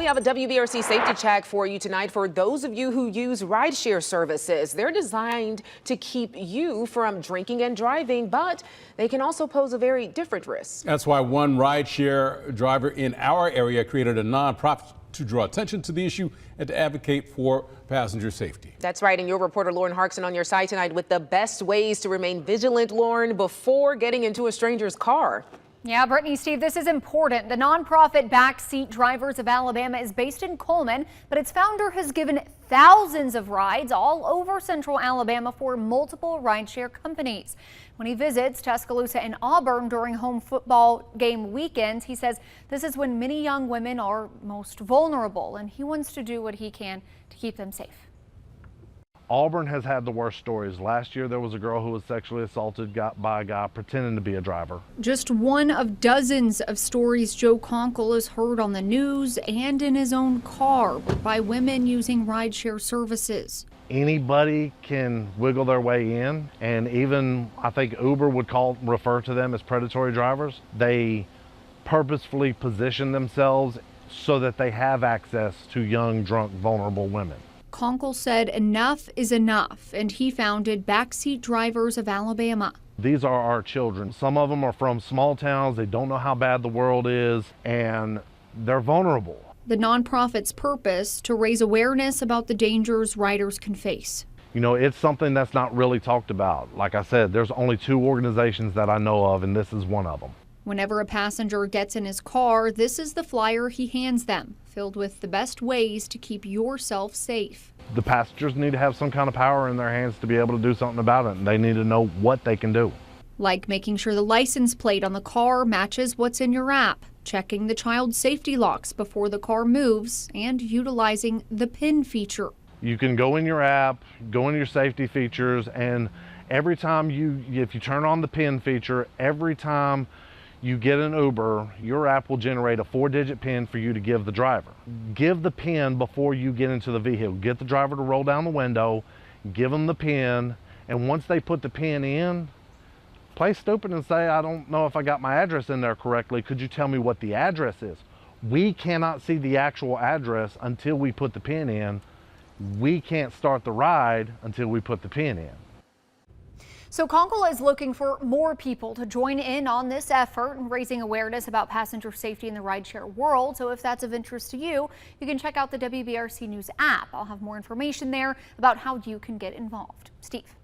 have a WBRC safety check for you tonight for those of you who use rideshare services. They're designed to keep you from drinking and driving, but they can also pose a very different risk. That's why one rideshare driver in our area created a nonprofit to draw attention to the issue and to advocate for passenger safety. That's right, and your reporter Lauren Harkson on your side tonight with the best ways to remain vigilant, Lauren, before getting into a stranger's car. Yeah, Brittany, Steve, this is important. The nonprofit Backseat Drivers of Alabama is based in Coleman, but its founder has given thousands of rides all over central Alabama for multiple rideshare companies. When he visits Tuscaloosa and Auburn during home football game weekends, he says this is when many young women are most vulnerable, and he wants to do what he can to keep them safe. Auburn has had the worst stories. Last year, there was a girl who was sexually assaulted by a guy pretending to be a driver. Just one of dozens of stories Joe Conkle has heard on the news and in his own car by women using rideshare services. Anybody can wiggle their way in, and even I think Uber would refer to them as predatory drivers. They purposefully position themselves so that they have access to young, drunk, vulnerable women. Conkle said enough is enough, and he founded Backseat Drivers of Alabama. These are our children. Some of them are from small towns. They don't know how bad the world is, and they're vulnerable. The nonprofit's purpose to raise awareness about the dangers riders can face. You know, it's something that's not really talked about. Like I said, there's only 2 organizations that I know of, and this is one of them. Whenever a passenger gets in his car, this is the flyer he hands them, filled with the best ways to keep yourself safe. The passengers need to have some kind of power in their hands to be able to do something about it, and they need to know what they can do. Like making sure the license plate on the car matches what's in your app, checking the child safety locks before the car moves, and utilizing the PIN feature. You can go in your app, go in your safety features, and every time if you turn on the PIN feature, every time you get an Uber, your app will generate a 4-digit PIN for you to give the driver. Give the PIN before you get into the vehicle. Get the driver to roll down the window, give them the PIN, and once they put the PIN in, play stupid and say, I don't know if I got my address in there correctly. Could you tell me what the address is? We cannot see the actual address until we put the PIN in. We can't start the ride until we put the PIN in. So Conkle is looking for more people to join in on this effort and raising awareness about passenger safety in the rideshare world. So if that's of interest to you, you can check out the WBRC News app. I'll have more information there about how you can get involved. Steve.